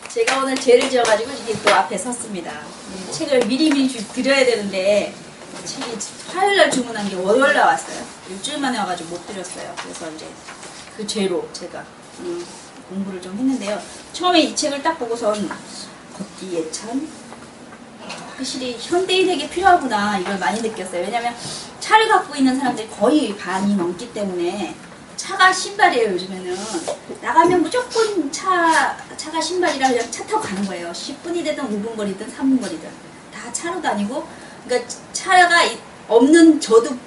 제가 오늘 죄를 지어가지고 이렇게 또 앞에 섰습니다. 책을 미리미리 드려야 되는데 책이 화요일날 주문한 게 월요일날 왔어요. 일주일 만에 와가지고 못 드렸어요. 그래서 이제 그 죄로 제가 공부를 좀 했는데요. 처음에 이 책을 딱 보고선 걷기 예찬 확실히 현대인에게 필요하구나 이걸 많이 느꼈어요. 왜냐면 차를 갖고 있는 사람들이 거의 반이 넘기 때문에 차가 신발이에요. 요즘에는 나가면 무조건 차가 신발이라 그냥 차 타고 가는 거예요. 10분이 되든 5분 거리든 3분 거리든 다 차로 다니고, 그러니까 차가 없는 저도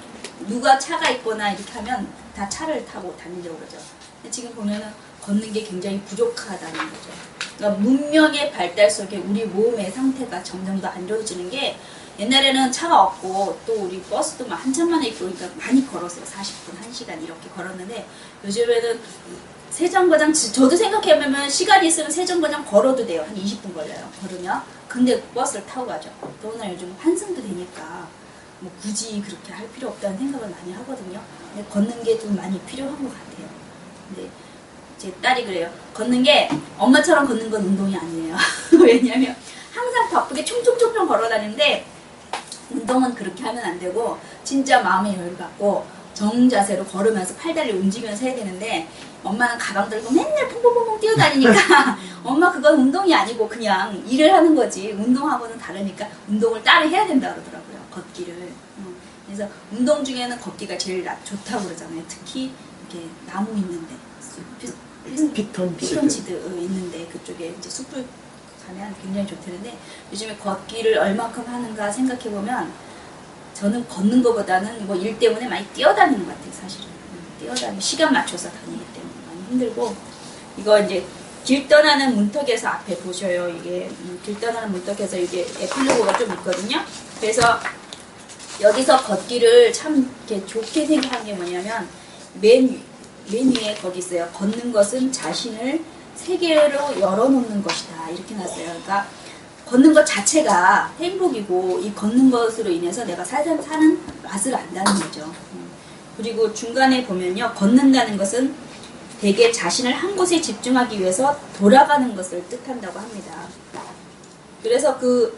누가 차가 있거나 이렇게 하면 다 차를 타고 다니려고 그러죠. 근데 지금 보면은 걷는 게 굉장히 부족하다는 거죠. 그러니까 문명의 발달 속에 우리 몸의 상태가 점점 더 안 좋아지는 게, 옛날에는 차가 없고 또 우리 버스도 막 한참 만에 있고 그러니까 많이 걸었어요. 40분, 1시간 이렇게 걸었는데 요즘에는 세정거장, 저도 생각해보면 시간이 있으면 세정거장 걸어도 돼요. 한 20분 걸려요. 걸으면. 근데 버스를 타고 가죠. 더구나 요즘 환승도 되니까 뭐 굳이 그렇게 할 필요 없다는 생각을 많이 하거든요. 근데 걷는 게 좀 많이 필요한 것 같아요. 근데 제 딸이 그래요. 걷는 게 엄마처럼 걷는 건 운동이 아니에요. 왜냐면 항상 바쁘게 총총총총 걸어 다니는데 운동은 그렇게 하면 안 되고 진짜 마음의 여유를 갖고 정자세로 걸으면서 팔다리 움직이면서 해야 되는데, 엄마는 가방 들고 맨날 퐁퐁퐁퐁 뛰어다니니까 엄마 그건 운동이 아니고 그냥 일을 하는 거지 운동하고는 다르니까 운동을 따로 해야 된다 그러더라고요. 걷기를. 그래서 운동 중에는 걷기가 제일 좋다고 그러잖아요. 특히 이렇게 나무 있는데 피톤치드 있는데 그쪽에 이제 숲을 가면 굉장히 좋다는데, 요즘에 걷기를 얼마큼 하는가 생각해보면 저는 걷는 것보다는 뭐 일 때문에 많이 뛰어다니는 것 같아요. 사실은 뛰어다니는 시간 맞춰서 다니기 때문에 많이 힘들고, 이거 이제 길 떠나는 문턱에서 앞에 보셔요. 이게 길 떠나는 문턱에서 이게 에필로그가 좀 있거든요. 그래서 여기서 걷기를 참 이렇게 좋게 생각한 게 뭐냐면 맨 위에 거기 있어요. 걷는 것은 자신을 세계로 열어놓는 것이다 이렇게 놨어요. 그러니까 걷는 것 자체가 행복이고 이 걷는 것으로 인해서 내가 사는 맛을 안다는 거죠. 그리고 중간에 보면요, 걷는다는 것은 대개 자신을 한 곳에 집중하기 위해서 돌아가는 것을 뜻한다고 합니다. 그래서 그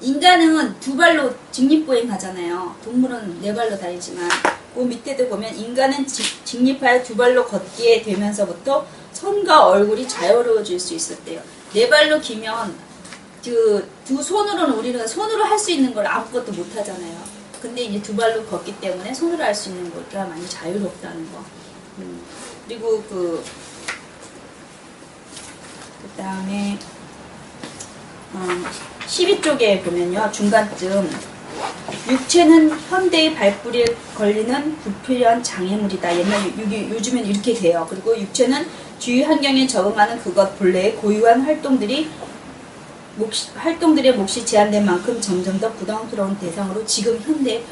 인간은 두 발로 직립보행 하잖아요. 동물은 네 발로 다니지만 그 밑에도 보면 인간은 직립하여 두 발로 걷게 되면서부터 손과 얼굴이 자유로워질 수 있었대요. 네 발로 기면 그 두 손으로는 우리는 손으로 할 수 있는 걸 아무것도 못 하잖아요. 근데 이제 두 발로 걷기 때문에 손으로 할 수 있는 거가 많이 자유롭다는 거. 그리고 그 다음에 12쪽에 보면요, 중간쯤 육체는 현대의 발뿌리에 걸리는 불필요한 장애물이다. 요즘엔 이렇게 돼요. 그리고 육체는 주위 환경에 적응하는 그것 본래의 고유한 활동들의 몫이 제한된 만큼 점점 더 부담스러운 대상으로 지금 현대에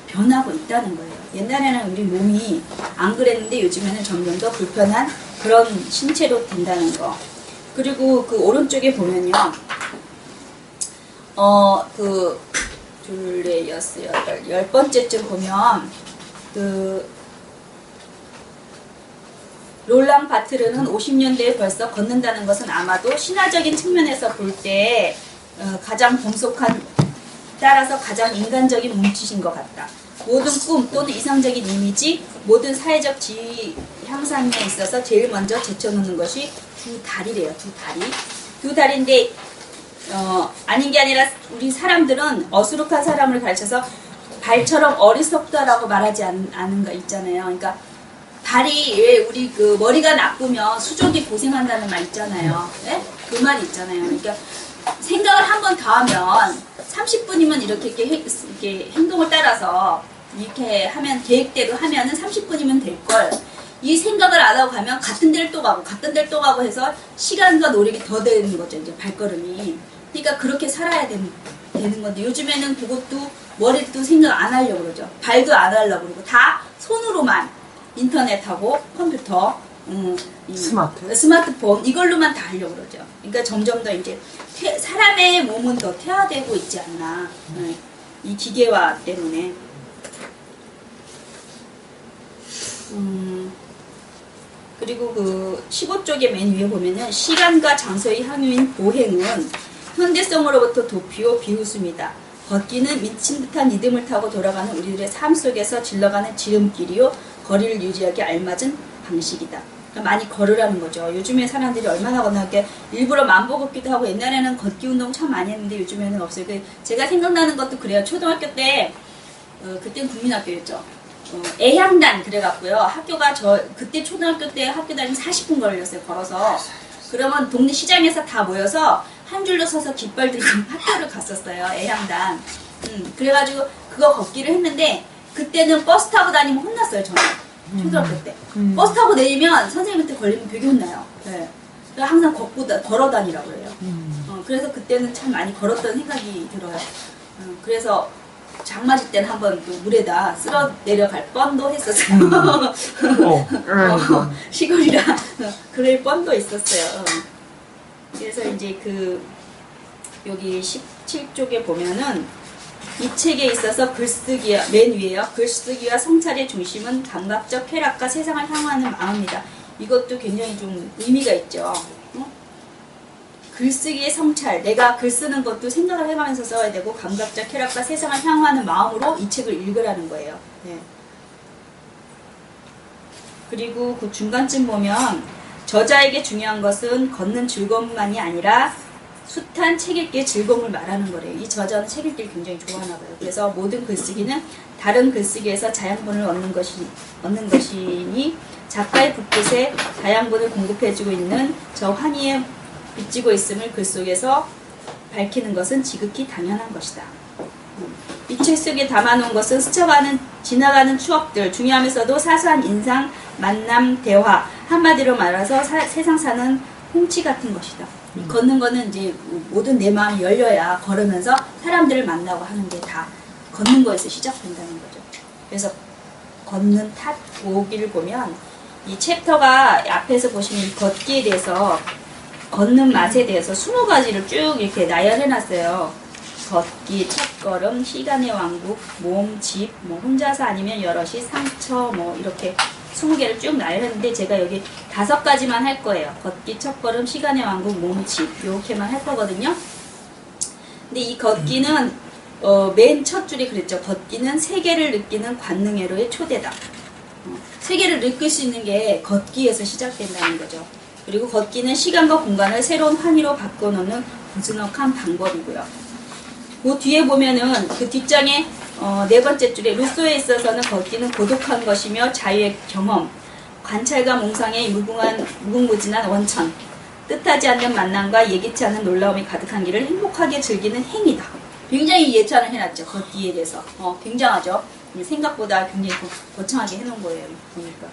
변하고 있다는 거예요. 옛날에는 우리 몸이 안 그랬는데 요즘에는 점점 더 불편한 그런 신체로 된다는 거. 그리고 그 오른쪽에 보면요, 그 둘, 넷, 여섯, 여덟, 10번째쯤 보면 그 롤랑 바트르는 50년대에 벌써 걷는다는 것은 아마도 신화적인 측면에서 볼 때 가장 본속한, 따라서 가장 인간적인 몸짓인 것 같다. 모든 꿈 또는 이상적인 이미지, 모든 사회적 지위 향상에 있어서 제일 먼저 제쳐놓는 것이 두 다리래요. 두 다리인데 아닌 게 아니라 우리 사람들은 어수룩한 사람을 가르쳐서 발처럼 어리석다라고 말하지 않은 거 있잖아요. 그러니까 발이, 왜 우리 그 머리가 나쁘면 수족이 고생한다는 말 있잖아요. 네? 그 말 있잖아요. 그러니까 생각을 한 번 더 하면 30분이면 이렇게 행동을 따라서 이렇게 하면, 계획대로 하면은 30분이면 될 걸, 이 생각을 안 하고 가면 같은 데를 또 가고 해서 시간과 노력이 더 되는 거죠. 이제 발걸음이. 그러니까 그렇게 살아야 되는 건데 요즘에는 그것도 머리도 생각 안 하려고 그러죠. 발도 안 하려고 그러고 다 손으로만 인터넷하고 컴퓨터, 스마트폰 이걸로만 다 하려고 그러죠. 그러니까 점점 더 이제 사람의 몸은 더 퇴화되고 있지 않나, 이 기계화 때문에. 그리고 그 15쪽의 맨 위에 보면은 시간과 장소의 향유인 보행은 현대성으로부터 도피오 비웃음이다. 걷기는 미친 듯한 리듬을 타고 돌아가는 우리들의 삶 속에서 질러가는 지름길이요 거리를 유지하기 알맞은 방식이다. 그러니까 많이 걸으라는 거죠. 요즘에 사람들이 얼마나 걷나게 일부러 만보 걷기도 하고 옛날에는 걷기 운동 참 많이 했는데 요즘에는 없어요. 제가 생각나는 것도 그래요. 초등학교 때 그때는 국민학교였죠. 애향단 그래갖고요. 학교가 그때 초등학교 때 학교 다니면 40분 걸렸어요. 걸어서. 그러면 동네 시장에서 다 모여서 한 줄로 서서 깃발 들고 학교를 갔었어요. 애향단. 그래가지고 그거 걷기를 했는데 그때는 버스 타고 다니면 혼났어요. 저는. 초등학교 때. 버스 타고 내리면 선생님한테 걸리면 되게 혼나요. 네. 그래서 항상 걸어 다니라고 그래요. 그래서 그때는 참 많이 걸었던 생각이 들어요. 그래서 장마질 때는 한번 또 물에다 쓸어 내려갈 뻔도 했었어요. 시골이라 그럴 뻔도 있었어요. 그래서 이제 여기 17쪽에 보면은 이 책에 있어서 글쓰기와 맨 위에요. 글쓰기와 성찰의 중심은 감각적 쾌락과 세상을 향하는 마음이다. 이것도 굉장히 좀 의미가 있죠. 글쓰기의 성찰, 내가 글 쓰는 것도 생각을 해가면서 써야 되고 감각적 쾌락과 세상을 향하는 마음으로 이 책을 읽으라는 거예요. 네. 그리고 그 중간쯤 보면 저자에게 중요한 것은 걷는 즐거움만이 아니라 숱한 책 읽기의 즐거움을 말하는 거래요. 이 저자는 책 읽기를 굉장히 좋아하나 봐요. 그래서 모든 글쓰기는 다른 글쓰기에서 자양분을 얻는 것이니 작가의 붓끝에 자양분을 공급해주고 있는 저 환희에 비치고 있음을 글 속에서 밝히는 것은 지극히 당연한 것이다. 이 책 속에 담아놓은 것은 스쳐가는 지나가는 추억들, 중요하면서도 사소한 인상, 만남, 대화, 한마디로 말해서 세상 사는 홍치 같은 것이다. 걷는 거는 이제 모든 내 마음이 열려야 걸으면서 사람들을 만나고 하는 게 다 걷는 거에서 시작된다는 거죠. 그래서 걷는 탓 보기를 보면 이 챕터가 앞에서 보시면 이 걷기에 대해서 걷는 맛에 대해서 20가지를 쭉 이렇게 나열해놨어요. 걷기, 첫걸음, 시간의 왕국, 몸, 집, 뭐 혼자서 아니면 여럿이, 상처, 뭐 이렇게 20개를 쭉 나열했는데 제가 여기 5가지만 할 거예요. 걷기, 첫걸음, 시간의 왕국, 몸, 집 이렇게만 할 거거든요. 근데 이 걷기는 맨 첫 줄이 그랬죠. 걷기는 세계를 느끼는 관능회로의 초대다. 세계를 느낄 수 있는 게 걷기에서 시작된다는 거죠. 그리고 걷기는 시간과 공간을 새로운 환희로 바꿔놓는 고즈넉한 방법이고요. 그 뒤에 보면은 그 뒷장에 4번째 줄에 루소에 있어서는 걷기는 고독한 것이며 자유의 경험, 관찰과 몽상의 무궁무진한 원천, 뜻하지 않는 만남과 예기치 않은 놀라움이 가득한 길을 행복하게 즐기는 행위다. 굉장히 예찬을 해놨죠. 걷기에 대해서. 굉장하죠. 생각보다 굉장히 거창하게 해놓은 거예요. 보니까.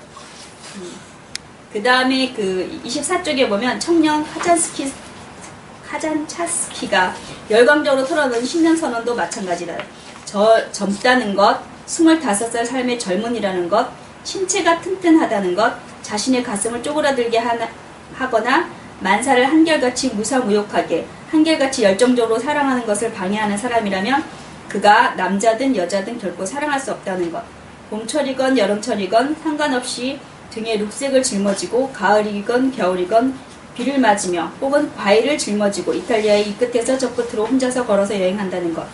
그 다음에 그 24쪽에 보면 청년 카잔차스키가 열광적으로 털어놓은 신년선언도 마찬가지다. 젊다는 것, 25살 삶의 젊은이라는 것, 신체가 튼튼하다는 것, 자신의 가슴을 쪼그라들게 하거나 만사를 한결같이 무사무욕하게 한결같이 열정적으로 사랑하는 것을 방해하는 사람이라면 그가 남자든 여자든 결코 사랑할 수 없다는 것. 봄철이건 여름철이건 상관없이 등에 룩색을 짊어지고 가을이건 겨울이건 비를 맞으며 혹은 과일을 짊어지고 이탈리아의 이 끝에서 저 끝으로 혼자서 걸어서 여행한다는 것.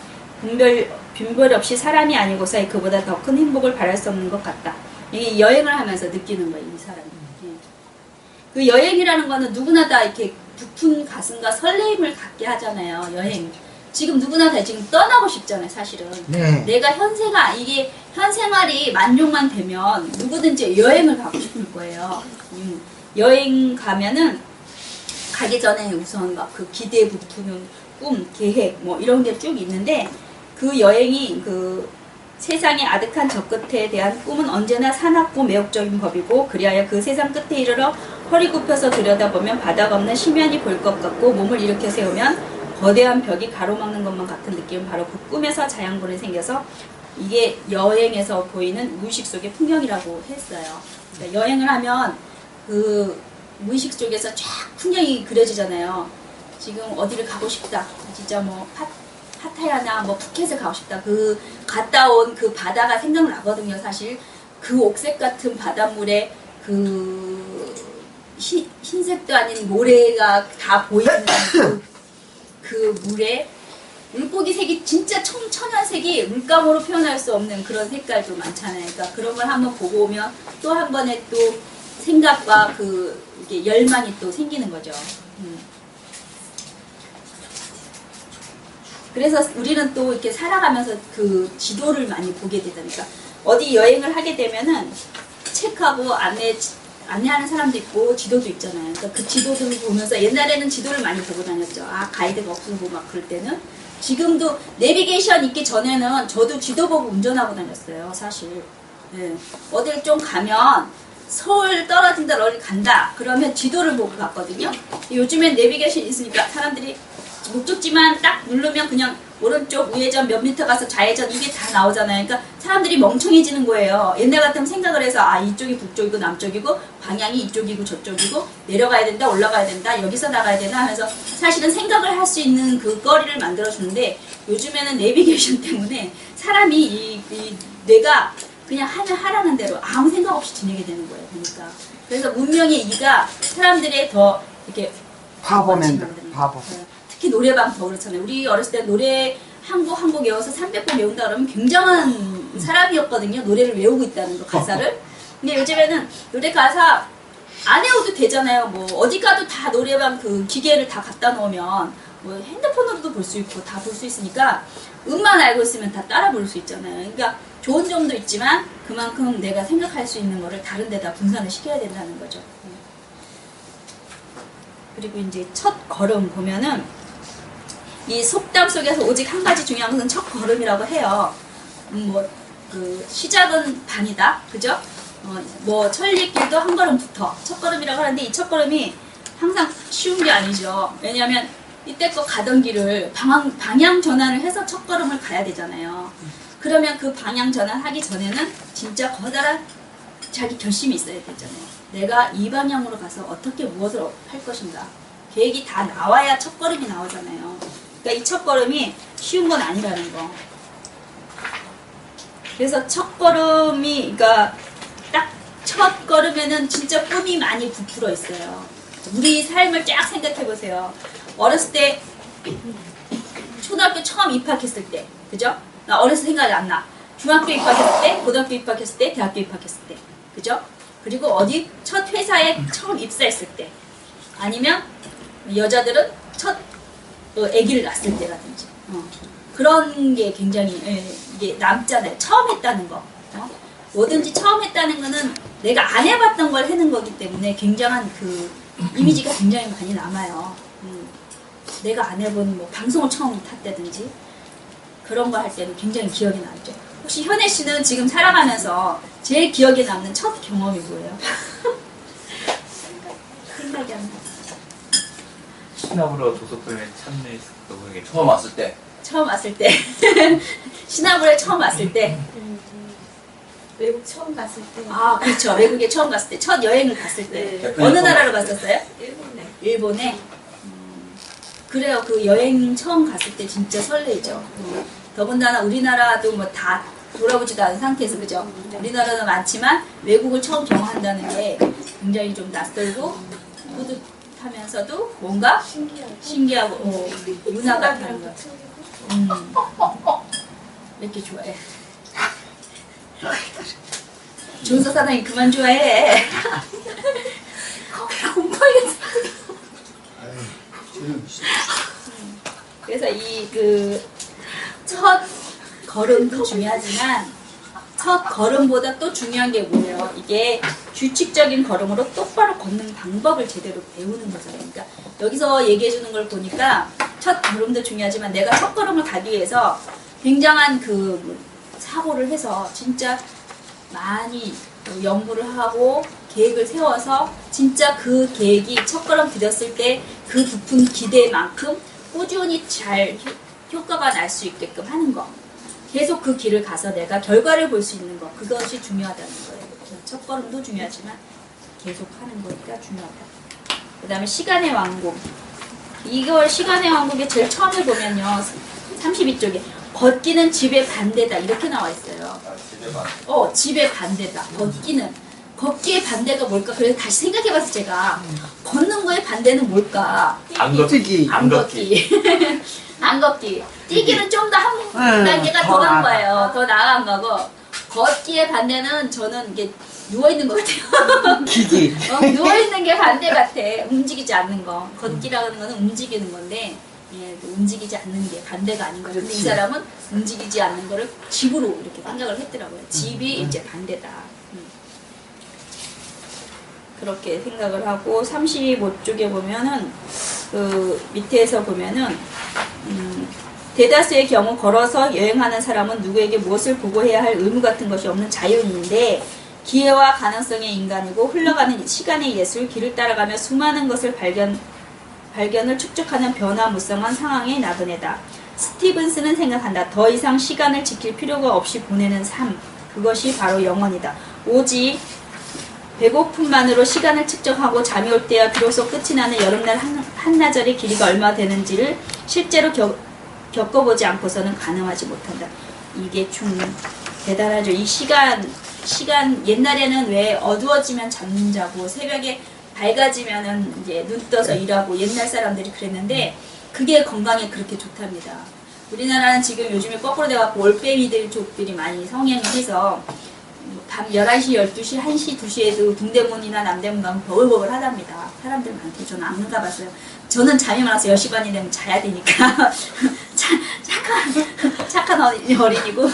빈별 없이 사람이 아니고서 그보다 더 큰 행복을 바랄 수 없는 것 같다. 이 여행을 하면서 느끼는 거예요, 이 사람이. 그 여행이라는 거는 누구나 다 이렇게 부푼 가슴과 설레임을 갖게 하잖아요, 여행. 지금 누구나 다 지금 떠나고 싶잖아요, 사실은. 네. 내가 이게 현생활이 만족만 되면 누구든지 여행을 가고 싶을 거예요. 여행 가면은 가기 전에 우선 막 그 기대에 부푸는 꿈, 계획 뭐 이런 게 쭉 있는데 그 여행이 그 세상의 아득한 저 끝에 대한 꿈은 언제나 사납고 매혹적인 법이고 그리하여 그 세상 끝에 이르러 허리 굽혀서 들여다보면 바다가 없는 심연이 보일 것 같고 몸을 일으켜 세우면 거대한 벽이 가로막는 것만 같은 느낌은 바로 그 꿈에서 자양분이 생겨서 이게 여행에서 보이는 무의식 속의 풍경이라고 했어요. 그러니까 여행을 하면 그 무의식 속에서 쫙 풍경이 그려지잖아요. 지금 어디를 가고 싶다. 진짜 뭐 파타야나 뭐 푸켓을 가고 싶다. 그 갔다 온 그 바다가 생각나거든요. 사실 그 옥색 같은 바닷물에 그 흰색도 아닌 모래가 다 보이는 그 물에 물고기 색이 진짜 청천연색이 물감으로 표현할 수 없는 그런 색깔도 많잖아요. 그러니까 그런 걸 한번 보고 오면 또 한 번에 또 생각과 그 이게 열망이 또 생기는 거죠. 그래서 우리는 또 이렇게 살아가면서 그 지도를 많이 보게 되니까 어디 여행을 하게 되면은 책하고 안내하는 사람도 있고 지도도 있잖아요. 그러니까 그 지도들을 보면서 옛날에는 지도를 많이 보고 다녔죠. 아, 가이드가 없고 막 그럴 때는. 지금도 내비게이션 있기 전에는 저도 지도 보고 운전하고 다녔어요, 사실. 네. 어딜 좀 가면 서울 떨어진다, 어디 간다. 그러면 지도를 보고 갔거든요. 요즘엔 내비게이션 있으니까 사람들이 목적지만 딱 누르면 그냥 오른쪽 우회전 몇 미터 가서 좌회전 이게 다 나오잖아요. 그러니까 사람들이 멍청해지는 거예요. 옛날 같으면 생각을 해서 아 이쪽이 북쪽이고 남쪽이고 방향이 이쪽이고 저쪽이고 내려가야 된다 올라가야 된다 여기서 나가야 되나 하면서 사실은 생각을 할 수 있는 그 거리를 만들어주는데 요즘에는 내비게이션 때문에 사람이 이 뇌가 그냥 하라는 대로 아무 생각 없이 지내게 되는 거예요. 그러니까 그래서 문명의 이가 사람들의 더 이렇게 바보면 바보. 특히 노래방 더 그렇잖아요. 우리 어렸을 때 노래 한 곡 외워서 300번 외운다 그러면 굉장한 사람이었거든요. 노래를 외우고 있다는 거, 가사를. 근데 요즘에는 노래 가사 안 외워도 되잖아요. 뭐 어디 가도 다 노래방 그 기계를 다 갖다 놓으면 뭐 핸드폰으로도 볼 수 있고 다 볼 수 있으니까 음만 알고 있으면 다 따라 부를 수 있잖아요. 그러니까 좋은 점도 있지만 그만큼 내가 생각할 수 있는 거를 다른 데다 분산을 시켜야 된다는 거죠. 그리고 이제 첫 걸음 보면은 이 속담 속에서 오직 한 가지 중요한 것은 첫 걸음이라고 해요. 그 시작은 반이다, 그죠? 뭐 천리길도 한 걸음부터 첫 걸음이라고 하는데 이 첫 걸음이 항상 쉬운 게 아니죠. 왜냐하면 이때껏 가던 길을 방향 전환을 해서 첫 걸음을 가야 되잖아요. 그러면 그 방향 전환하기 전에는 진짜 커다란 자기 결심이 있어야 되잖아요. 내가 이 방향으로 가서 어떻게 무엇을 할 것인가. 계획이 다 나와야 첫 걸음이 나오잖아요. 그러니까 이 첫 걸음이 쉬운 건 아니라는 거. 그래서 첫 걸음이, 그러니까 딱 첫 걸음에는 진짜 꿈이 많이 부풀어 있어요. 우리 삶을 쫙 생각해 보세요. 어렸을 때, 초등학교 처음 입학했을 때, 그죠? 나 어렸을 때 생각이 안 나. 중학교 입학했을 때, 고등학교 입학했을 때, 대학교 입학했을 때, 그죠? 그리고 어디 첫 회사에 처음 입사했을 때, 아니면 여자들은 첫 아기를 낳았을 때라든지 그런 게 굉장히 이게 남잖아요. 처음 했다는 거. 뭐든지 처음 했다는 거는 내가 안 해봤던 걸 해는 거기 때문에 굉장한 그 이미지가 굉장히 많이 남아요. 내가 안 해본 뭐 방송을 처음 탔다든지 그런 거 할 때는 굉장히 기억이 남죠. 혹시 현애 씨는 지금 살아가면서 제일 기억에 남는 첫 경험이 뭐예요? 생각이 안 나. 시나브로 도서관에 참여했었던 게 처음 왔을 때. 처음 왔을 때. 시나브에 처음 왔을 때. 외국 처음 갔을 때. 아, 그렇죠. 외국에 처음 갔을 때. 첫 여행을 갔을 때. 네. 어느 나라로 갔었어요? 일본에. 일본에. 그래요. 그 여행 처음 갔을 때 진짜 설레죠. 더군다나 우리나라도 뭐 다 돌아보지도 않은 상태에서, 그죠? 우리나라는 많지만 외국을 처음 경험한다는 게 굉장히 좀 낯설고 뿌듯하면서도 뭔가 신기하고 문화가 다른 거. 왜 이렇게 좋아해? 조은서 사장님 그만 좋아해. 공부하겠어. 그래서 이 그 첫 걸음도 중요하지만 첫 걸음보다 또 중요한 게 뭐예요? 이게 규칙적인 걸음으로 똑바로 걷는 방법을 제대로 배우는 거잖아요. 그러니까 여기서 얘기해 주는 걸 보니까 첫 걸음도 중요하지만 내가 첫 걸음을 가기 위해서 굉장한 그 사고를 해서 진짜 많이 연구를 하고 계획을 세워서 진짜 그 계획이 첫걸음 들였을 때 그 부푼 기대만큼 꾸준히 잘 효과가 날 수 있게끔 하는 거. 계속 그 길을 가서 내가 결과를 볼 수 있는 거. 그것이 중요하다는 거예요. 첫걸음도 중요하지만 계속 하는 거니까 중요하다. 그 다음에 시간의 왕국. 이걸 시간의 왕국의 제일 처음에 보면요. 32쪽에 걷기는 집의 반대다. 이렇게 나와 있어요. 집의 반대다. 걷기는. 걷기의 반대가 뭘까? 그래서 다시 생각해봐서 제가 걷는 거의 반대는 뭘까? 안 걷기. 뛰기. 안 걷기. 안 걷기. 뛰기는 좀 더 한 단계가 더 간 거예요. 더 나아간 거고. 걷기의 반대는 저는 이게 누워있는 것 같아요. 기기. 누워있는 게 반대 같아. 움직이지 않는 거. 걷기라는 거는 움직이는 건데, 예, 움직이지 않는 게 반대가 아닌 거죠. 근데 이 사람은 움직이지 않는 거를 집으로 이렇게 생각을 했더라고요. 집이 이제 반대다. 그렇게 생각을 하고 35쪽에 보면은 그 밑에서 보면은 대다수의 경우 걸어서 여행하는 사람은 누구에게 무엇을 보고해야 할 의무 같은 것이 없는 자연인데 기회와 가능성의 인간이고 흘러가는 시간의 예술 길을 따라가며 수많은 것을 발견을 축적하는 변화무쌍한 상황의 나그네다. 스티븐스는 생각한다. 더 이상 시간을 지킬 필요가 없이 보내는 삶, 그것이 바로 영원이다. 오직 배고픔만으로 시간을 측정하고 잠이 올 때야 비로소 끝이 나는 여름날 한나절의 길이가 얼마 되는지를 실제로 겪어보지 않고서는 가능하지 못한다. 이게 좀 대단하죠. 이 시간 옛날에는 왜 어두워지면 잠자고 새벽에 밝아지면은 이제 눈 떠서 일하고 옛날 사람들이 그랬는데 그게 건강에 그렇게 좋답니다. 우리나라는 지금 요즘에 거꾸로 돼갖고 올빼미들족들이 많이 성행을 해서 밤 11시, 12시, 1시, 2시에도 동대문이나 남대문 가면 버글버글 하답니다. 사람들 많대. 저는 안 가봤어요. 저는 잠이 많아서 10시 반이 되면 자야 되니까 착한 어린이고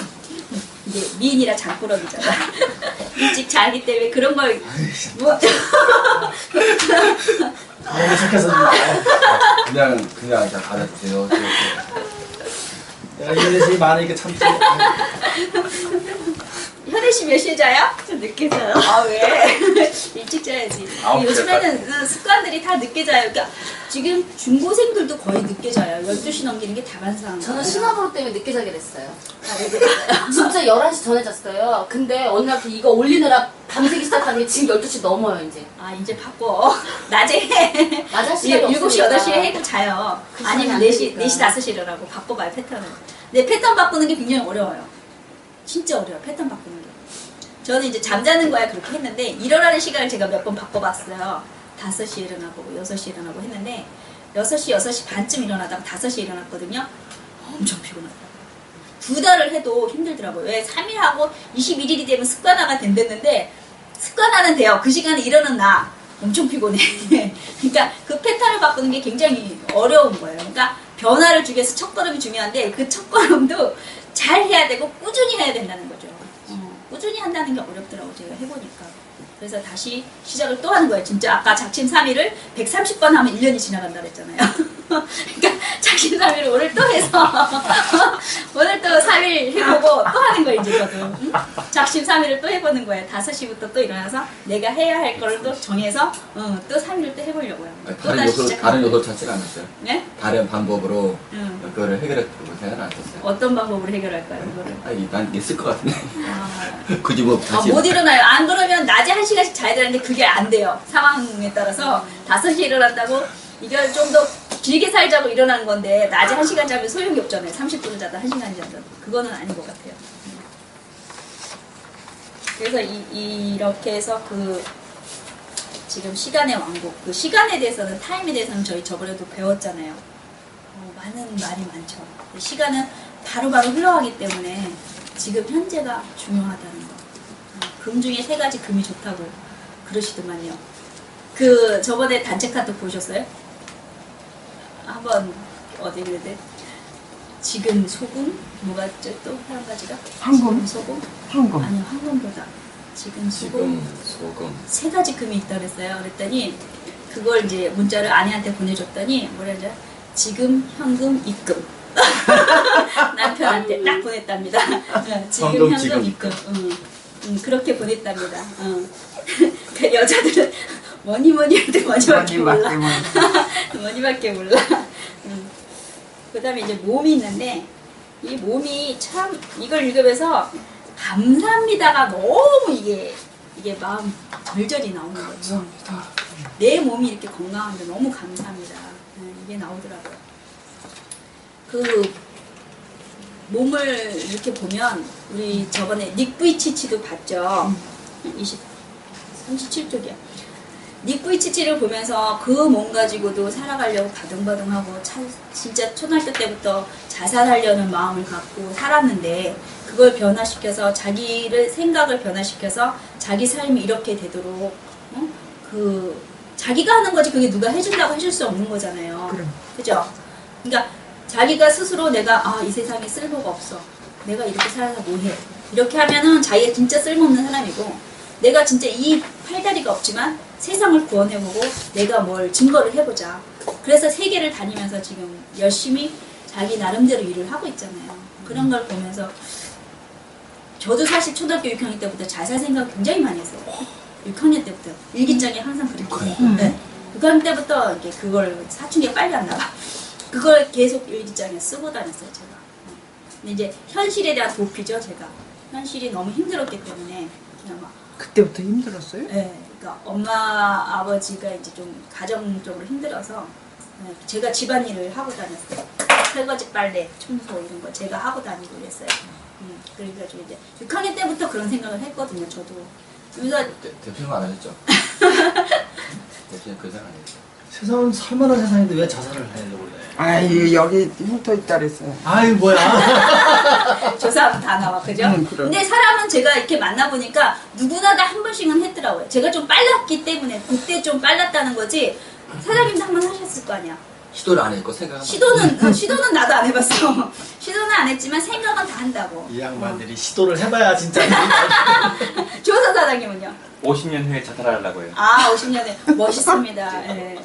이게 미인이라 잠꾸러기잖아. 일찍 자기 때문에 그런 걸 뭐 너무 착해서 그냥 받아주세요. 내가 이래서 많으니까 참지. 현애 씨 몇 시에 자요? 좀 늦게 자요. 아 왜? 일찍 자야지. 요즘에는 습관들이 다 늦게 자요. 그러니까 지금 중고생들도 거의 늦게 자요. 12시 넘기는 게 다반사한 저는 거예요. 시나브로 때문에 늦게 자게 됐어요. 진짜 11시 전에 잤어요. 근데 어느 날부터 이거 올리느라 밤새기 시작하는 게 지금 12시 넘어요, 이제. 아 이제 바꿔. 낮에 해. 낮에 할 시간이 7시, 없으니까. 8시에 해고 자요. 그 시간이 아니면 안 4시, 되니까. 4시, 5시 일어나고 바꿔봐요, 패턴을. 근데 패턴 바꾸는 게 굉장히 어려워요. 진짜 어려워요, 패턴 바꾸는 게. 저는 이제 잠자는 거야 그렇게 했는데 일어나는 시간을 제가 몇 번 바꿔봤어요. 5시에 일어나고 6시에 일어나고 했는데 6시, 6시 반쯤 일어나다가 5시에 일어났거든요. 엄청 피곤하더라고요. 2달을 해도 힘들더라고요. 왜 3일하고 21일이 되면 습관화가 된댔는데 습관화는 돼요. 그 시간에 일어나는 나 엄청 피곤해. 그러니까 그 패턴을 바꾸는 게 굉장히 어려운 거예요. 그러니까 변화를 주기 위해서 첫걸음이 중요한데 그 첫걸음도 잘 해야 되고 꾸준히 해야 된다는 거죠. 꾸준히 한다는 게 어렵더라고 제가 해보니까. 그래서 다시 시작을 또 하는 거예요. 진짜 아까 작심3일을 130번 하면 1년이 지나간다 그랬잖아요. 그러니까 작심3일을 오늘 또 해서 오늘 또 3일 해보고 또 하는 거예요 이제 저도. 응? 작심3일을 또 해보는 거예요. 5시부터 또 일어나서 내가 해야 할 거를 또 정해서 또 3일을 또 해보려고요. 또 다시 시작하는 다른 요소 찾지가 않았어요. 네? 다른 방법으로 응. 그거를 해결했다고 생각은 안 했어요. 어떤 방법으로 해결할까요 이거를? 아니, 난 있을 것 같은데. 아, 굳이 뭐 다시. 못 일어나요. 안 그러면 낮에 1시간씩 자야 되는데 그게 안 돼요. 상황에 따라서 5시에 일어난다고 이걸 좀 더 길게 살자고 일어나는 건데 낮에 1시간 자면 소용이 없잖아요. 30분을 자다 1시간 자다. 그거는 아닌 것 같아요. 그래서 이렇게 해서 그 지금 시간의 왕국, 그 시간에 대해서는 타임에 대해서는 저희 저번에도 배웠잖아요. 많은 말이 많죠. 시간은 바로바로 흘러가기 때문에 지금 현재가 중요하다는 거. 금 중에 3가지 금이 좋다고 그러시더만요. 그 저번에 단체 카톡 보셨어요? 한번 어디 그랬대? 지금 소금? 뭐가 있죠? 또 한 가지가? 황금. 지금 소금? 황금. 아니요, 황금보다. 지금 소금. 소금. 3가지 금이 있다 그랬어요. 그랬더니 그걸 이제 문자를 아내한테 보내줬더니 뭐라 하죠? 지금, 현금, 입금. 남편한테 딱 보냈답니다. 지금, 현금, 현금, 지금, 입금. 그렇게 보냈답니다. 그 여자들은 뭐니 해도 뭐니밖에 몰라. 뭐니밖에 몰라. 그 다음에 이제 몸이 있는데 이 몸이 참 이걸 읽으면서 감사합니다가 너무 이게 마음 절절히 나오는 거죠. 내 몸이 이렇게 건강한데 너무 감사합니다. 이게 나오더라고요. 그 몸을 이렇게 보면 우리 저번에 닉 부이치치도 봤죠. 37쪽이야. 닉부이치치를 보면서 그 몸 가지고도 살아가려고 바둥바둥하고 진짜 초등학교 때부터 자살하려는 마음을 갖고 살았는데 그걸 변화시켜서 자기를 생각을 변화시켜서 자기 삶이 이렇게 되도록 그 자기가 하는 거지 그게 누가 해준다고 해줄 수 없는 거잖아요. 그럼. 그죠? 그러니까 자기가 스스로 내가 이 세상에 쓸모가 없어. 내가 이렇게 살아서 뭐해. 이렇게 하면은 자기가 진짜 쓸모없는 사람이고 내가 진짜 이 팔다리가 없지만 세상을 구원해보고 내가 뭘 증거를 해보자. 그래서 세계를 다니면서 지금 열심히 자기 나름대로 일을 하고 있잖아요. 그런 걸 보면서 저도 사실 초등학교 6학년 때부터 자살 생각 굉장히 많이 했어요. 6학년 때부터 일기장에 항상 그랬거든요. 네. 6학년 때부터 이렇게 그걸 사춘기가 빨리 안 나가. 그걸 계속 일기장에 쓰고 다녔어요, 제가. 근데 이제 현실에 대한 도피죠, 제가. 현실이 너무 힘들었기 때문에 그냥 막. 그때부터 힘들었어요? 네, 그러니까 엄마 아버지가 이제 좀 가정적으로 힘들어서 제가 집안일을 하고 다녔어요. 설거지, 빨래, 청소 이런 거 제가 하고 다니고 그랬어요. 그래가지고 이제 6학년 때부터 그런 생각을 했거든요, 저도. 그래서 대표는 안 하셨죠? 대표는 그 생각 안 했죠. 세상은 살만한 세상인데 왜 자살을 하려고 그래? 아이 여기 흉터 있다 그랬어요. 아이 뭐야? 조사하면 다 나와, 그죠? 그럼. 근데 사람은 제가 이렇게 만나보니까 누구나 다 한 번씩은 했더라고요. 제가 좀 빨랐기 때문에 그때 좀 빨랐다는 거지 사장님도 한 번 하셨을 거 아니야. 시도를 안 했고 생각. 시도는 나도 안 해봤어. 시도는 안 했지만 생각은 다 한다고. 이 양반들이 시도를 해봐야 진짜. 조사 사장님은요? 50년 후에 자살하려고요. 50년에 멋있습니다. 예.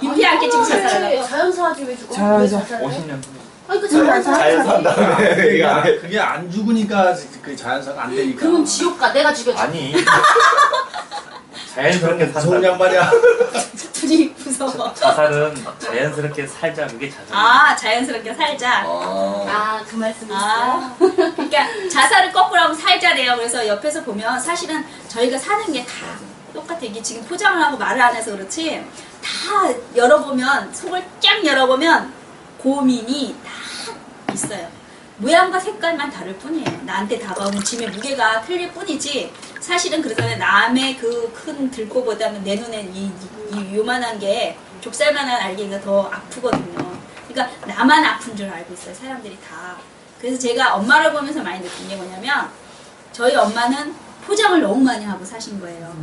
유피 않게 지금 자살하려고. 자연사하지 왜 죽어? 자연사. 왜 자살해? 50년 후에. 아니 그 자연사. 자연사한 다음에 그게 안 죽으니까 그 자연사가 안 되니까. 그러면 지옥 가. 내가 죽여줘. 아니 자연스럽게 무서운 산다. 양반이야. 둘이 무서워. 자살은 자연스럽게 살자 그게 자살. 자연스럽게 살자. 그 말씀 있어요? 그러니까 자살을 거꾸로 하고 살자래요. 그래서 옆에서 보면 사실은 저희가 사는 게 다 똑같아. 이게 지금 포장을 하고 말을 안 해서 그렇지 다 열어보면 속을 쫙 열어보면 고민이 다 있어요. 모양과 색깔만 다를 뿐이에요. 나한테 다가오는 짐의 무게가 틀릴 뿐이지 사실은 그러잖아요. 남의 그 큰 들고보다는 내 눈엔 이 요만한 게 좁쌀만한 알갱이가 더 아프거든요. 그러니까 나만 아픈 줄 알고 있어요. 사람들이 다. 그래서 제가 엄마를 보면서 많이 느낀 게 뭐냐면 저희 엄마는 포장을 너무 많이 하고 사신 거예요.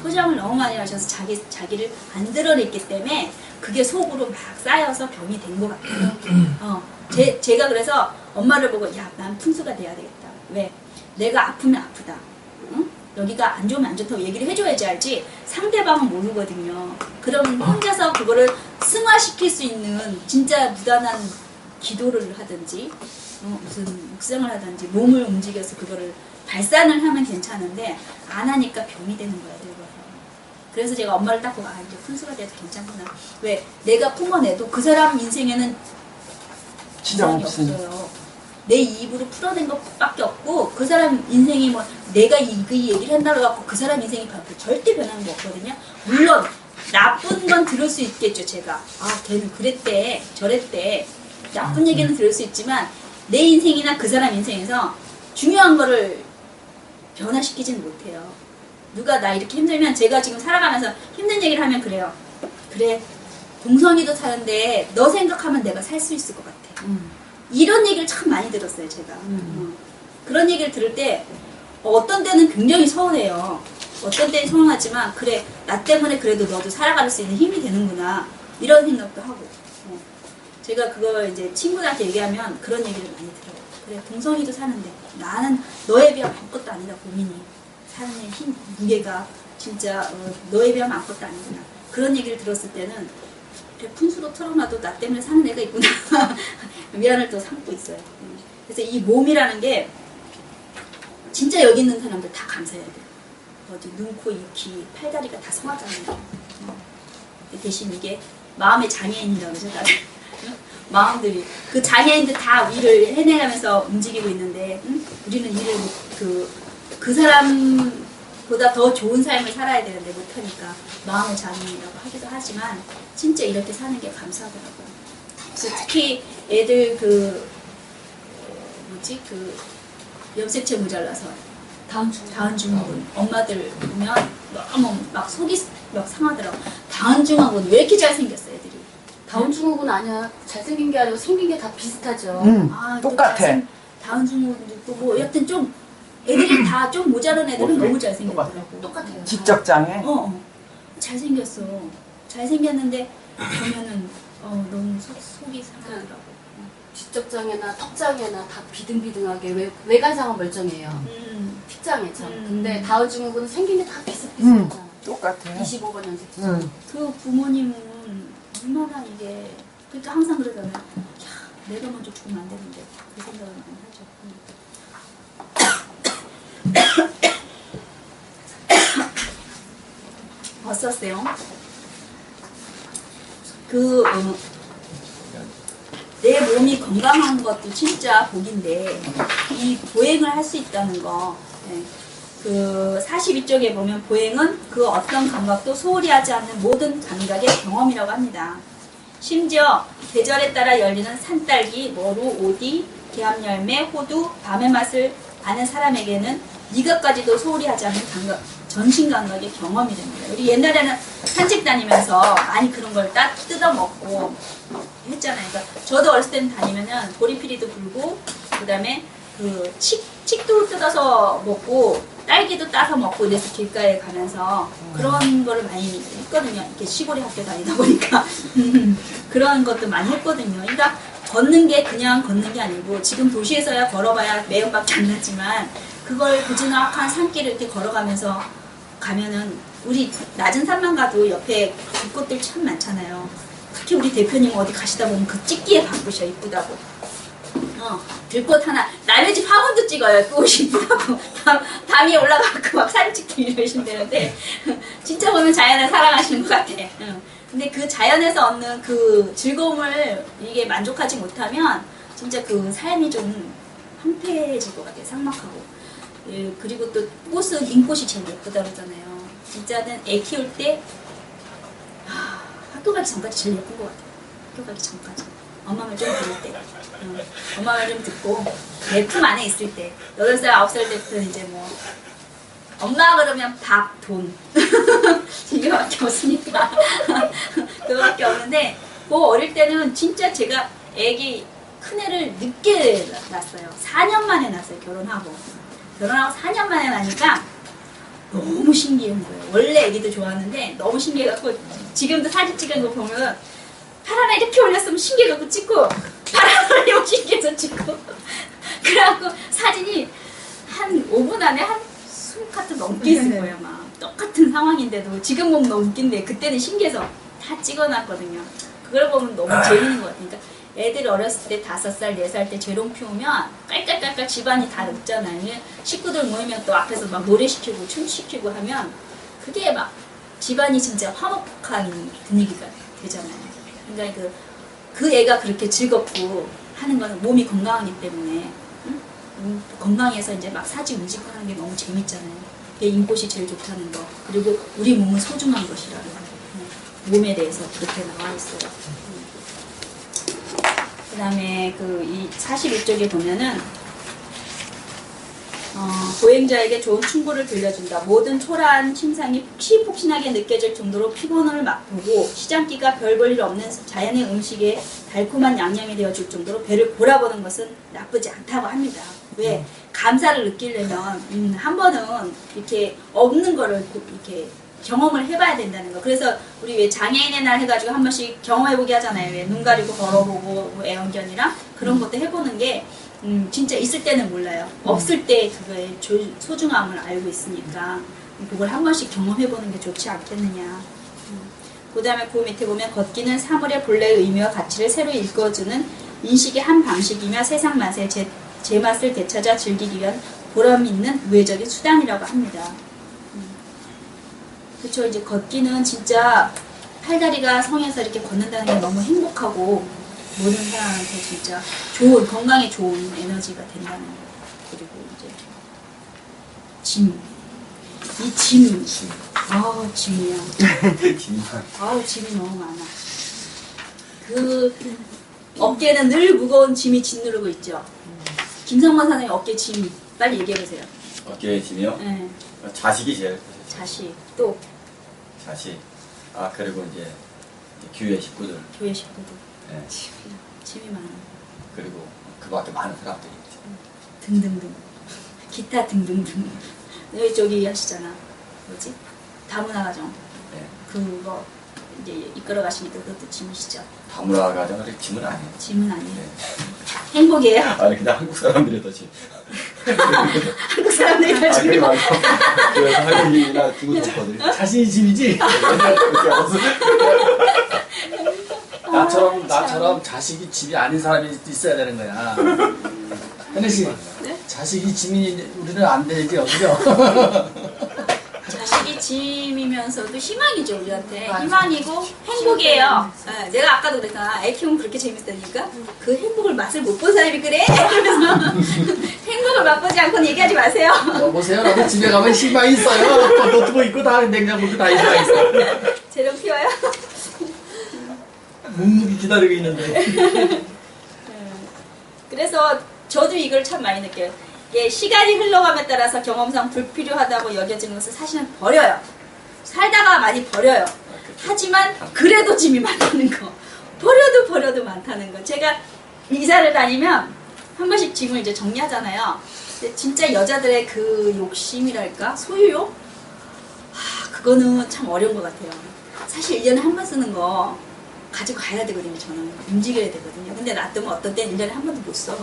포장을 너무 많이 하셔서 자기를 안 드러냈기 때문에 그게 속으로 막 쌓여서 병이 된 것 같아요. 제가 그래서 엄마를 보고 야, 난 풍수가 돼야 되겠다. 왜? 내가 아프면 아프다. 응? 여기가 안 좋으면 안 좋다고 얘기를 해줘야지 알지 상대방은 모르거든요. 그러면 혼자서 그거를 승화시킬 수 있는 진짜 무단한 기도를 하든지 무슨 묵상을 하든지 몸을 움직여서 그거를 발산을 하면 괜찮은데 안 하니까 병이 되는 거야. 그래서 제가 엄마를 딱 보고 이제 풍수가 돼도 괜찮구나. 왜? 내가 품어내도 그 사람 인생에는 지장 지장이 없어요. 내 입으로 풀어낸 것밖에 없고 그 사람 인생이 뭐 내가 이 얘기를 한다고 해갖고 그 사람 인생이 절대 변하는 거 없거든요. 물론 나쁜 건 들을 수 있겠죠. 제가 걔는 그랬대 저랬대 나쁜 얘기는 들을 수 있지만 내 인생이나 그 사람 인생에서 중요한 거를 변화시키지는 못해요. 누가 나 이렇게 힘들면 제가 지금 살아가면서 힘든 얘기를 하면 그래요. 그래 동성이도 사는데 너 생각하면 내가 살 수 있을 것 같아. 이런 얘기를 참 많이 들었어요, 제가. 그런 얘기를 들을 때 어떤 때는 굉장히 서운해요. 어떤 때는 서운하지만 그래 나 때문에 그래도 너도 살아갈 수 있는 힘이 되는구나 이런 생각도 하고. 제가 그걸 이제 친구들한테 얘기하면 그런 얘기를 많이 들어요. 그래 동성이도 사는데 나는 너에 비하면 아무것도 아니다 고민이. 사는 힘, 무게가 진짜 너에 비하면 아무것도 아니구나. 그런 얘기를 들었을 때는 그래 풍수로 털어놔도 나 때문에 사는 애가 있구나. 미안을 또 삼고 있어요. 그래서 이 몸이라는 게 진짜 여기 있는 사람들 다 감사해야 돼요. 어디 눈, 코, 입, 귀, 팔다리가 다 성하잖아요. 대신 이게 마음의 장애인이라고 그러죠. 마음들이 그 장애인들 다 일을 해내가면서 움직이고 있는데 우리는 일을 그 사람보다 더 좋은 삶을 살아야 되는데 못하니까 마음의 장애인이라고 하기도 하지만 진짜 이렇게 사는 게 감사하더라고요. 특히 애들 염색체 모자라서 다운 증후군. 엄마들 보면 너무 막 속이 막 상하더라고. 다운 증후군 왜 이렇게 잘생겼어 애들이. 다운 증후군 아니야. 잘생긴 게 아니고 생긴 게 다 비슷하죠. 또 똑같아. 다운 증후군도 있고 뭐 여튼 좀 애들이 다 좀 모자란 애들은 너무 잘생겼더라고. 똑같아요. 직접장애. 잘생겼어. 잘생겼는데 보면은 너무 속이 상하더라고. 지적장애나 턱장애나 다 비등비등하게 외관상은 멀쩡해요. 픽장애처럼. 근데 다운 증후군은 생긴 게 다 비슷비슷하잖아. 똑같아. 25번년생이죠. 그 부모님은 얼마나 이게 그러니까 항상 그러잖아요. 야, 내가 먼저 죽으면 안 되는데 그 생각을 많이 하죠. 어떠세요? 내 몸이 건강한 것도 진짜 복인데 이 보행을 할 수 있다는 거. 그 42쪽에 보면 보행은 그 어떤 감각도 소홀히 하지 않는 모든 감각의 경험이라고 합니다. 심지어 계절에 따라 열리는 산딸기, 머루, 오디, 개암열매, 호두, 밤의 맛을 아는 사람에게는 이것까지도 소홀히 하지 않는 감각, 전신 감각의 경험이 됩니다. 우리 옛날에는 산책 다니면서 많이 그런 걸 뜯어 먹고 했잖아요. 그러니까 저도 어렸을 때는 다니면은 보리피리도 불고 그다음에 그 칡도 뜯어서 먹고 딸기도 따서 먹고 이래서 길가에 가면서 그런 거를 많이 했거든요. 이렇게 시골에 학교 다니다 보니까 그런 것도 많이 했거든요. 그러니까 걷는 게 그냥 걷는 게 아니고 지금 도시에서야 걸어봐야 매연밖에 안 나지만 그걸 고즈넉한 산길을 이렇게 걸어가면서 가면은 우리 낮은 산만 가도 옆에 불꽃들 참 많잖아요. 특히 우리 대표님 어디 가시다 보면 그 찍기에 바쁘셔. 이쁘다고. 들꽃 하나 남의 집 화분도 찍어요. 꽃이 이쁘다고. 담 위에 올라가고 막 사진 찍기 이러신다는데 진짜 보면 자연을 사랑하시는 것 같아. 근데 그 자연에서 얻는 그 즐거움을 이게 만족하지 못하면 진짜 그 삶이 좀 황폐해질 것 같아요. 삭막하고. 그리고 또 꽃은 인꽃이 제일 예쁘다 그러잖아요. 진짜는 애 키울 때 학교 가기 전까지 제일 예쁜 것 같아요. 학교 가기 전까지. 엄마 말 좀 들을 때. 엄마 말 좀 듣고 내 품 안에 있을 때 8살, 9살 때부터 이제 뭐 엄마 그러면 밥, 돈 이거밖에 없으니까 그거밖에 없는데 그 어릴 때는 진짜 제가 애기 큰애를 늦게 낳았어요. 4년 만에 낳았어요. 결혼하고 4년 만에 나니까 너무 신기한 거예요. 원래 애기도 좋아하는데 너무 신기해갖고 지금도 사진 찍은 거 보면 팔 하나 이렇게 올렸으면 신기해갖고 찍고 팔 하나 올리면 신기해서 찍고 그래갖고 사진이 한 5분 안에 한 20카트 넘게 있을 거예요. 막 똑같은 상황인데도 지금 보면 너무 웃긴데 그때는 신기해서 다 찍어놨거든요. 그걸 보면 너무 재밌는 것 같아요. 그러니까 애들 어렸을 때 5살, 4살 때 재롱 피우면 깔깔깔깔 집안이 다 웃잖아요. 식구들 모이면 또 앞에서 막 노래시키고 춤시키고 하면 그게 막 집안이 진짜 화목한 분위기가 되잖아요. 그러니까 그 애가 그렇게 즐겁고 하는 거는 몸이 건강하기 때문에 건강해서 이제 막 사지 움직이고 하는 게 너무 재밌잖아요. 그게 인꽃이 제일 좋다는 거. 그리고 우리 몸은 소중한 것이라는 거. 몸에 대해서 그렇게 나와 있어요. 그 다음에 이 41쪽에 보면은 보행자에게 좋은 충고를 들려준다. 모든 초라한 침상이 폭신폭신하게 느껴질 정도로 피곤을 맛보고 시장기가 별 볼 일 없는 자연의 음식에 달콤한 양념이 되어줄 정도로 배를 골아보는 것은 나쁘지 않다고 합니다. 왜? 감사를 느끼려면 한 번은 이렇게 없는 거를 이렇게 경험을 해봐야 된다는 거. 그래서 우리 왜 장애인의 날 해가지고 한 번씩 경험해보게 하잖아요. 왜 눈 가리고 걸어보고 뭐 애완견이랑 그런 것도 해보는 게 진짜 있을 때는 몰라요. 없을 때 그거의 소중함을 알고 있으니까 그걸 한 번씩 경험해보는 게 좋지 않겠느냐. 그 다음에 그 밑에 보면 걷기는 사물의 본래의 의미와 가치를 새로 읽어주는 인식의 한 방식이며 세상 맛의 제 맛을 되찾아 즐기기 위한 보람 있는 우회적인 수단이라고 합니다. 그쵸. 이제 걷기는 진짜 팔다리가 성해서 이렇게 걷는다는 게 너무 행복하고 모든 사람한테 진짜 좋은, 건강에 좋은 에너지가 된다는 거. 그리고 이제 짐. 이 짐. 아우, 짐이야. 아우, 짐이 너무 많아. 어깨는 늘 무거운 짐이 짓누르고 있죠. 김성만 사장님 어깨 짐 빨리 얘기해보세요. 어깨에 짐이요? 네. 자식이 제일 자식, 또 자식. 아 그리고 이제 교회 식구들. 교회 식구들. 예. 짐이 많아. 그리고 그밖에 많은 사람들이 있죠. 등등등. 기타 등등등. 여기 저기 하시잖아. 뭐지? 다문화 가정. 예. 그거 이제 이끌어 가시니까 그것도 짐이시죠. 다문화 가정은 짐은 아니에요. 짐은 아니에요. 네. 행복이에요. 아니 그냥 한국 사람들이 더 짐. 한국 사람들이 다 아 그게 짐이 맞아. 그래서 한국인이나 중국 좋거든. 자신이 짐이지? 나처럼 자식이 짐이 아닌 사람이 있어야 되는 거야. 현혜 씨, 네? 자식이 짐이 우리는 안 되지, 그죠? 자식이 짐이면서도 희망이죠, 우리한테. 맞아. 희망이고 행복이에요. 네, 내가 아까도 그랬잖아. 애 키우면 그렇게 재밌다니까? 그 행복을 맛을 못 본 사람이 그래? 그러면서 행복을 맛보지 않고는 얘기하지 마세요. 보세요. 나도 집에 가면 희망이 있어요. 노트북 있고 다 냉장고 있고 다 희망이 있어. 재롱 피워요? 묵묵히 기다리고 있는데. 그래서 저도 이걸 참 많이 느껴요. 이게 시간이 흘러감에 따라서 경험상 불필요하다고 여겨지는 것을 사실은 버려요. 살다가 많이 버려요. 하지만 그래도 짐이 많다는 거. 버려도 많다는 거. 제가 이사를 다니면 한 번씩 짐을 이제 정리하잖아요. 근데 진짜 여자들의 그 욕심이랄까? 소유욕? 그거는 참 어려운 것 같아요. 사실 1년에 한 번 쓰는 거 가지고 가야 되거든요, 저는. 움직여야 되거든요. 근데 놔두면 어떤 때는 1년에 한 번도 못 써.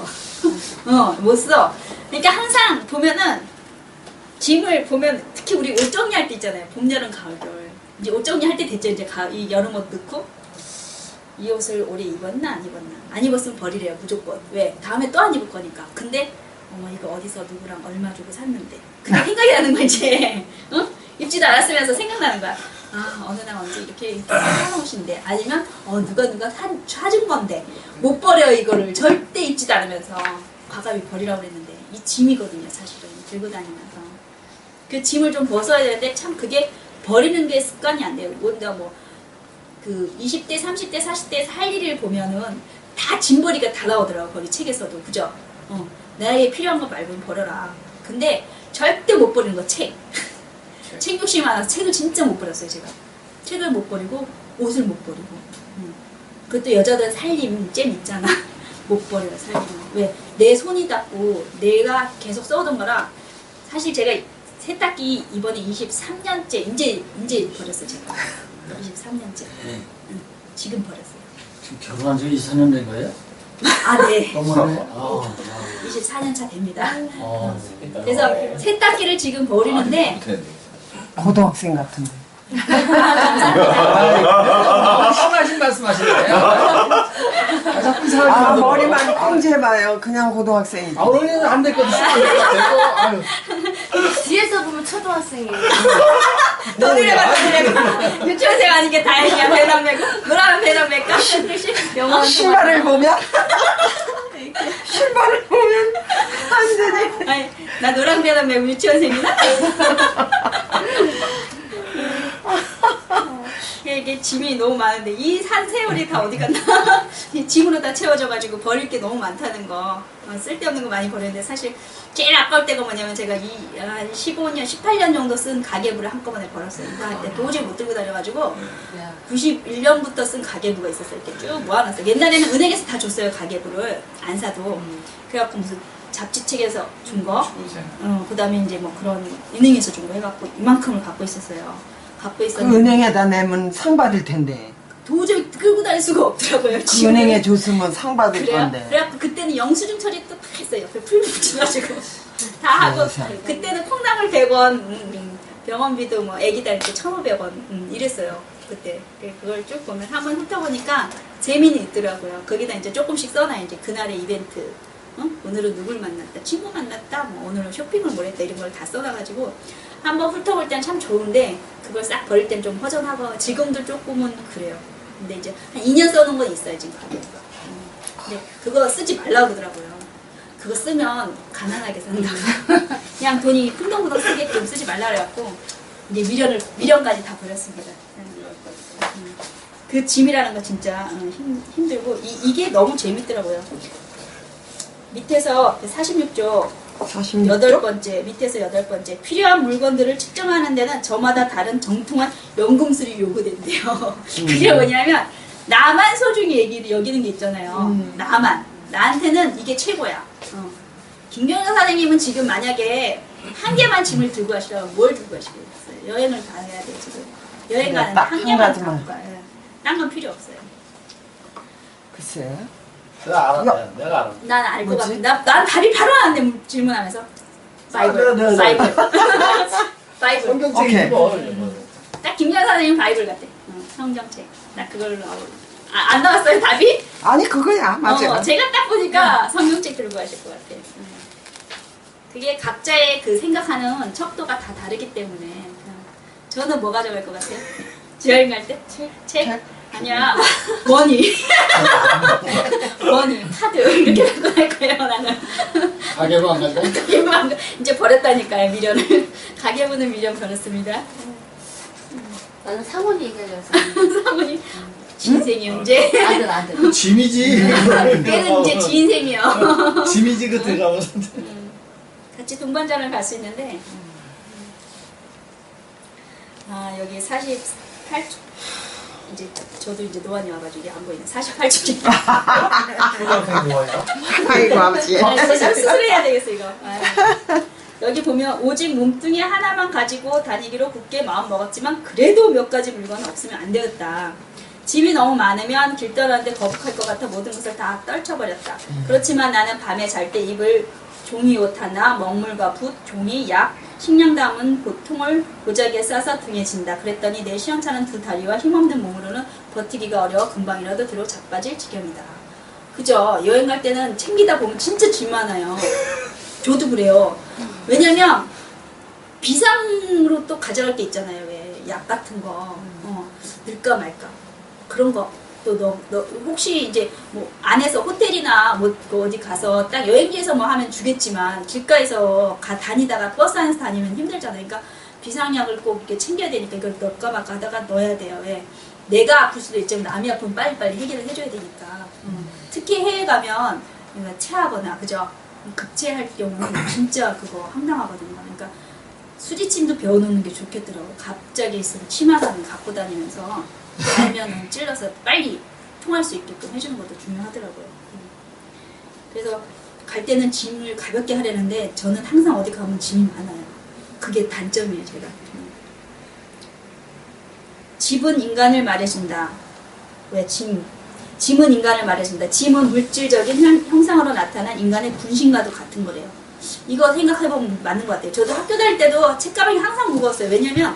못 써. 그러니까 항상 보면은, 짐을 보면, 특히 우리 옷 정리할 때 있잖아요. 봄, 여름, 가을, 겨울. 이제 옷 정리할 때 됐죠. 이제 이 여름 옷 넣고, 이 옷을 올해 입었나, 안 입었나. 안 입었으면 버리래요, 무조건. 왜? 다음에 또 안 입을 거니까. 근데, 어머, 이거 어디서 누구랑 얼마 주고 샀는데. 그게 생각이 나는 거야, 이제. 응? 입지도 않았으면서 생각나는 거야. 아, 어느 날 언제 이렇게 사놓은 옷인데. 아니면, 누가 사준 건데. 못 버려, 이거를. 절대 입지도 않으면서. 과감히 버리라고 그랬는데. 이 짐이거든요, 사실은. 들고 다니면서. 그 짐을 좀 벗어야 되는데, 참 그게 버리는 게 습관이 안 돼요. 뭔가 뭐, 20대, 30대, 40대에서 할 일을 보면은, 다 짐벌이가 다 나오더라고, 거기 책에서도. 그죠? 나에게 필요한 거 말고는 버려라. 근데, 절대 못 버리는 거, 책. 책 욕심이 많아서 책을 진짜 못 버렸어요, 제가. 책을 못 버리고, 옷을 못 버리고. 그것도 여자들 살림 잼 있잖아. 못 버려요, 살림. 왜? 내 손이 닿고, 내가 계속 써오던 거라, 사실 제가 세탁기 이번에 23년째, 이제 버렸어요, 제가. 23년째. 지금 버렸어요. 지금 결혼한 지 24년 된 거예요? 아, 네. 어머네. 24년 차 됩니다. 그래서 세탁기를 지금 버리는데, 고등학생 같은데. 심하신 말씀하시네요. 자꾸 이상하게 아, 만들어. 머리만 꽁지해봐요. 그냥 고등학생이지. 아, 오늘은 안 됐거든. 아유. 뒤에서 보면 초등학생이에요. 너네가 유치원생 아닌 게 다행이야. 배낭 메고. 너라면 배낭 메까? 영어 신발을 보면? 신발을 보면 안 되지. 아니, 나 노랑 배낭 메고 유치원생이나? 이게 짐이 너무 많은데 이 산 세월이 다 어디 갔나? 이 짐으로 다 채워져가지고 버릴 게 너무 많다는 거. 쓸데없는 거 많이 버렸는데 사실 제일 아까울 때가 뭐냐면 제가 한 15년, 18년 정도 쓴 가계부를 한꺼번에 버렸어요. 이거 할 때 도저히 못 들고 다녀가지고 91년부터 쓴 가계부가 있었어요. 이렇게 쭉 모아놨어요. 옛날에는 은행에서 다 줬어요, 가계부를. 안 사도. 그래갖고 무슨 잡지책에서 준 거, 그 다음에 이제 뭐 그런 은행에서 준 거 해갖고 이만큼을 갖고 있었어요. 갖고 그 있었는데 은행에다 내면 상 받을 텐데. 도저히 끌고 다닐 수가 없더라고요. 그 은행에 줬으면 상 받을 그래요? 건데. 그래갖고 그때는 영수증 처리 또 다 했어요. 옆에 풀 붙여가지고 다 하고 그때는 콩나물 100원, 병원비도 뭐 애기 다닐 때 1,500원 이랬어요. 그때 그걸 쭉 보면 한번 훑어보니까 재미는 있더라고요. 거기다 이제 조금씩 써놔요. 이제 그날의 이벤트. 오늘은 누굴 만났다, 친구 만났다, 뭐 오늘은 쇼핑을 뭘 했다 이런 걸 다 써놔가지고 한번 훑어볼 때는 참 좋은데 그걸 싹 버릴 땐 좀 허전하고 지금도 조금은 그래요. 근데 이제 한 2년 써놓은 건 있어요 지금 가게가. 근데 그거 쓰지 말라고 그러더라고요. 그거 쓰면 가난하게 산다고. 그냥 돈이 풍덩풍덩 쓰게끔 쓰지 말라 그래갖고 이제 미련까지 다 버렸습니다. 그 짐이라는 거 진짜 힘들고 이게 너무 재밌더라고요. 밑에서 46조 46쪽? 8번째, 밑에서 8번째. 필요한 물건들을 측정하는 데는 저마다 다른 정통한 연금술이 요구된대요. 그게 뭐냐면, 나만 소중히 여기는 게 있잖아요. 나만. 나한테는 이게 최고야. 김경선 선생님은 지금 만약에 한 개만 짐을 들고 가시라면 뭘 들고 가시겠어요? 여행을 가야 돼, 지금. 여행 가는데 딱 한 한 개만 가지만. 갖고 가요. 딴 건 필요 없어요. 글쎄. 내가 알아. 내가 알아. 난 알 것 뭐지? 같은데. 난 답이 바로 나왔네, 질문하면서. 바이블. 네. 바이블. 바이블. 성경책이 뭐. 딱 김경 선생님 바이블 같아. 성경책. 나 그걸로 안 나왔어요, 답이? 아니 그거야 맞아요. 제가 딱 보니까 성경책 들고 가실 것 같아. 그게 각자의 그 생각하는 척도가 다 다르기 때문에. 저는 뭐 가져갈 것 같아요? 여행 갈 때? 책? 아니야. 머니. 머니, 카드. 이렇게 갖고 갈 거예요, 나는. 가게로 안 가고. 가계부 이제 버렸다니까요, 미련을. 가계부는 미련 버렸습니다. 나는 상원이 얘기하려고 사모님, 진생이 언제? 아들. 짐이지. 걔는 이제 지인셈이요. 짐이지 그 들어가면. 같이 동반자를 갈 수 있는데. 여기 48초. 이제 저도 이제 노안이 와가지고 이게 안 보이네. 48초. 초등학생 뭐예요? 아이고 아버지. 수술해야 되겠어 이거. 여기 보면 오직 몸뚱이 하나만 가지고 다니기로 굳게 마음 먹었지만 그래도 몇 가지 물건은 없으면 안 되었다. 짐이 너무 많으면 길 떠나는데 거북할 것 같아 모든 것을 다 떨쳐버렸다. 그렇지만 나는 밤에 잘 때 입을 종이 옷 하나, 먹물과 붓, 종이, 약, 식량 담은 보통을 보자기에 싸서 등에 진다. 그랬더니 내 시원찮은 두 다리와 힘없는 몸으로는 버티기가 어려워 금방이라도 뒤로 자빠질 지경이다. 그죠? 여행 갈 때는 챙기다 보면 진짜 짐 많아요. 저도 그래요. 왜냐면 비상으로 또 가져갈 게 있잖아요. 왜 약 같은 거 넣을까 말까 그런 거. 또 너 혹시 이제 뭐 안에서 호텔이나 뭐 어디 가서 딱 여행지에서 뭐 하면 주겠지만 길가에서 다니다가 버스 안에서 다니면 힘들잖아요. 그러니까 비상약을 꼭 이렇게 챙겨야 되니까 이걸 넣을까 말까 하다가 넣어야 돼요. 왜? 내가 아플 수도 있지만 남이 아프면 빨리빨리 해결을 해줘야 되니까. 특히 해외 가면 체하거나 그죠? 급체할 경우는 진짜 그거 황당하거든요. 그러니까 수지침도 배워놓는 게 좋겠더라고. 갑자기 있으면 치마를 갖고 다니면서 알면 찔러서 빨리 통할 수 있게끔 해주는 것도 중요하더라고요. 그래서 갈 때는 짐을 가볍게 하려는데 저는 항상 어디 가면 짐이 많아요. 그게 단점이에요, 제가. 집은 인간을 말해준다. 왜 짐은 인간을 말해준다. 짐은 물질적인 형상으로 나타난 인간의 분신과도 같은 거래요. 이거 생각해보면 맞는 것 같아요. 저도 학교 다닐 때도 책가방이 항상 무거웠어요. 왜냐면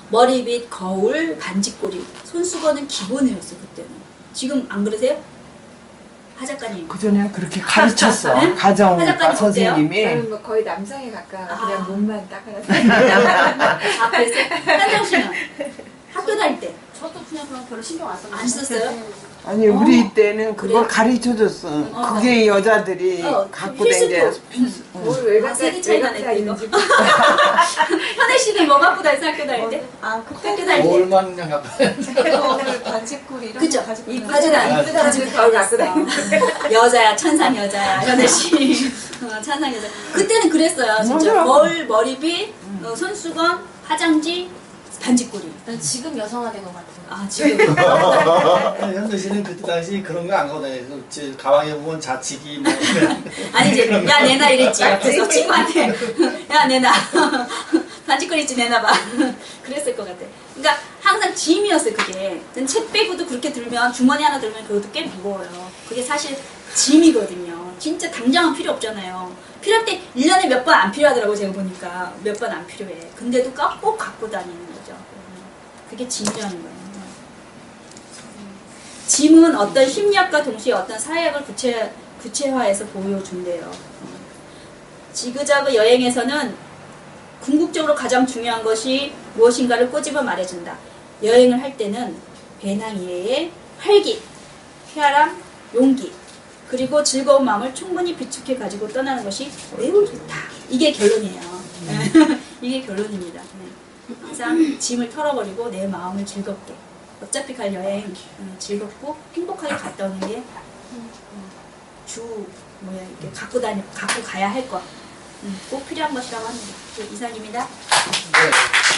머리빗, 거울, 반지꼬리, 손수건은 기본이었어요, 그때는. 지금 안 그러세요? 하 작가님. 그전에 그렇게 가르쳤어. 네? 가정과 하작가님 선생님이. 저는 뭐 거의 남성에 가까워. 그냥 아. 몸만 닦아놨어요. 그랬어요? 현정 씨는? 학교 다닐 때 저도 그냥 별로 신경 안 썼는데. 안 썼어요? 아니 우리 때는 그래요? 그걸 가르쳐줬어. 그게 여자들이 갖고 다니는 뭘 아, 세대 차이가 나네, 이거. 현애 씨는 뭐 갖고 다녔어, 학교 다닐 때? 아, 학교 그때 다닐 때? 뭘만 그냥 갖고. 오늘 반지꼬리 이런 그죠? 거 가지고 이 다녔어요. 가져다니고 가지고 겨울 갖고 다니고. 여자야, 천상 여자야, 현애 씨. 천상 여자. 그때는 그랬어요, 진짜. 맞아. 거울, 머리빗, 손수건, 화장지, 반지꼬리. 난 지금 여성화된 것 같아요. 아, 지금. 현수 씨는 그때 당시 그런 거 안 갖고 다녔어. 가방에 보면 자치기 뭐. 아니지. 야, 내놔 이랬지. 옆에서 친구한테. 야, 내놔. 반지거리 있지, 내놔봐. 그랬을 것 같아. 그러니까 항상 짐이었어요, 그게. 책 빼고도 그렇게 들면, 주머니 하나 들면 그것도 꽤 무거워요. 그게 사실 짐이거든요. 진짜 당장은 필요 없잖아요. 필요할 때 1년에 몇 번 안 필요하더라고, 제가 보니까. 몇 번 안 필요해. 근데도 꼭 갖고 다니는 거죠. 그게 짐이라는 거예요. 짐은 어떤 심리학과 동시에 어떤 사회학을 구체화해서 보여준대요. 지그자그 여행에서는 궁극적으로 가장 중요한 것이 무엇인가를 꼬집어 말해준다. 여행을 할 때는 배낭 이외에 활기, 쾌활함, 용기, 그리고 즐거운 마음을 충분히 비축해 가지고 떠나는 것이 매우 좋다. 이게 결론이에요. 이게 결론입니다. 항상 짐을 털어버리고 내 마음을 즐겁게. 어차피 갈 여행 즐겁고 행복하게 갔다 오는 게 이렇게 갖고 가야 할 것, 꼭 필요한 것이라고 합니다. 네, 이상입니다. 네.